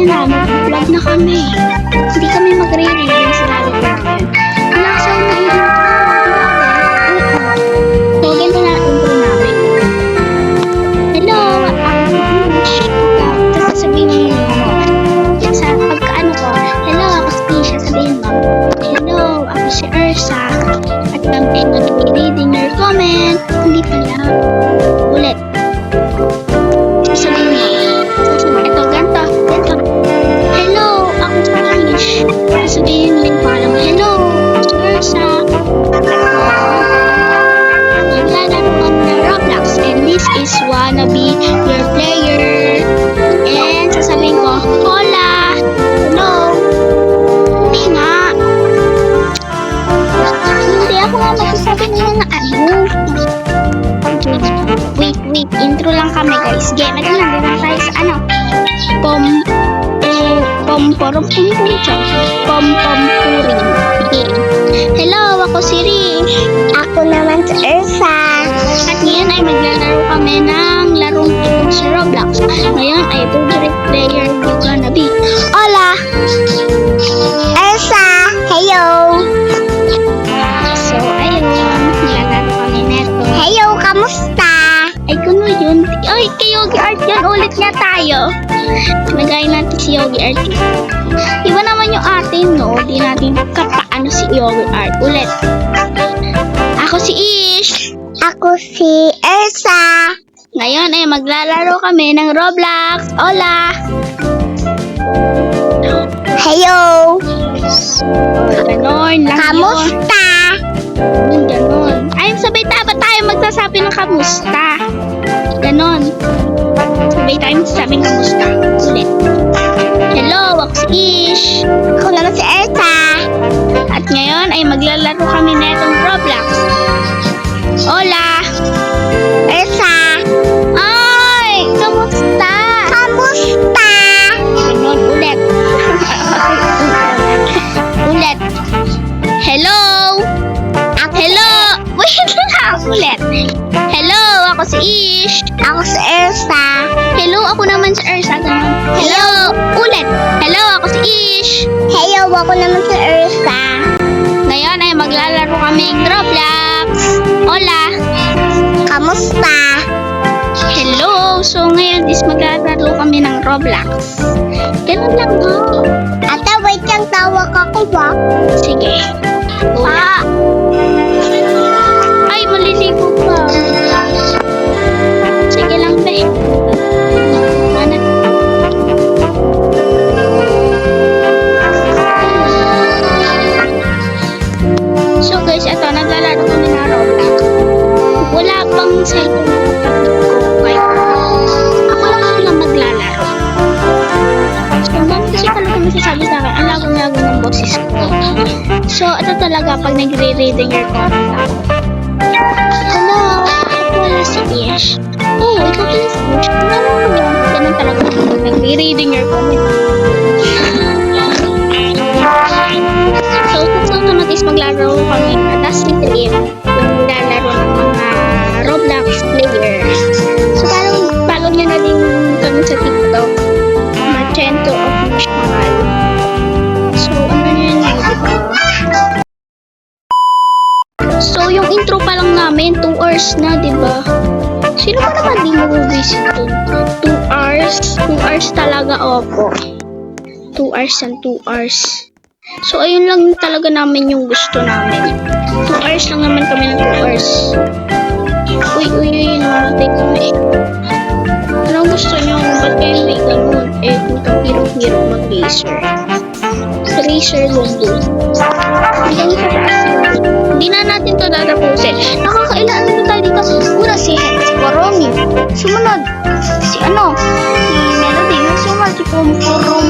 na, mag-vlog na kami. Hindi kami magre-reading sa lalo namin. Wala kasi ako naiiyak. So, ganito na ang intro namin. Hello, tapos sasabihin mo, sa pagkaano ko, hello, ako si Pisha, sabihin mo, hello, ako si Ursa, at kami ay mag-reading your comment. Hindi pala. Ulit. Sasabihin mo, ito, ganito. Hello, ako si Pish. Sasabihin mo yung pala mo, hello, ako si Ursa. Naglalaro kami ng Roblox, and this is wanna be your player. And sasabihin ko, hola, hello. Hindi nga. Hindi ako nga magsasabi ng mga ano. Wait, intro lang kami guys. Game, ito lang, din tayo sa ano. Pom-pom-puring. Hello, ako si Rish. Ako naman si Ursa. At ngayon ay maglalaro kami ng larong ito sa Roblox. Ngayon ay favorite player you gonna be. Hola! Ursa, hello. So, ayun. Nilalaro kami neto. Hello, kamusta? Ay, kuno yun. Ay, kay Yogi Art yan. Ulit nga tayo. Nagayin natin si Yogi Art. Iba naman yung atin, no? Di natin kapaano si Yogi Art. Ulit. Ako si Ish. Ako si Ursa. Ngayon ay maglalaro kami ng Roblox. Hola! Hello. Ganon lang yun. Kamusta? Ganon. Ay, sabay ba tayo magsasabi ng kamusta? Ganon. Sabay tayo magsasabi ng kamusta. Ulit. Hello, ako si Ish. Ako naman si Ursa. At ngayon ay maglalaro kami na itong Roblox. Hola! Ursa. Ay! Kamusta? Kamusta? Ganon, ulit. Ulit. Hello! Hello! Wait lang, ulit. Hello, ako si Ish. Ako si Ursa. Hello, ako naman si Ursa. Ganon. Hello! Ulit. Hello, ako si Ish. Hello, ako naman si Ursa. Ngayon ay maglalaro kami ng Roblox. Hola! Kamusta? Hello! So ngayon is maglalaro kami ng Roblox. Ganun lang ho. Ate, wait lang, tawag ako ba? Sige. Pa! Ay, maliligo pa. Sige lang, be. Ano? So guys, ito, naglalaro kami ng Roblox. Wala pang cellphone ko. Kaya ako lang sila maglalaro. So, mami kasi talaga masasabi sa akin, ang lago-lago ng boses ko. So, ito talaga pag nagre-reading your comment ako. Hello, ako pala si Ish. Oh, ikaw pala si Ish. Ano ko yun? Ganun talaga pag nagre-reading your comment. So, sa susunod is maglaro kami na Dust Stream. Yung lalaro ng mga Roblox players. So, follow nyo na din kami sa TikTok. Machento Official. So, ano yun? So, yung intro pa lang namin, 2 hours na, diba? Sino ba naman di mag-visit dun? 2 hours? 2 hours talaga, opo. 2 hours and 2 hours. So, ayun lang talaga namin yung gusto namin. 2 hours lang naman kami ng 2 hours. Uy, namatay kami. Anong gusto nyo? Ba't kayo may ganun? Eh, kung kang hero mag-laser. Sa laser lumbo. Hanggang sa taas yun. Hindi na natin to tatapusin. Nakakailan na tayo dito. Una si Koromi. Sumunod. Si Melody. Yung sumunod si Pumpuron.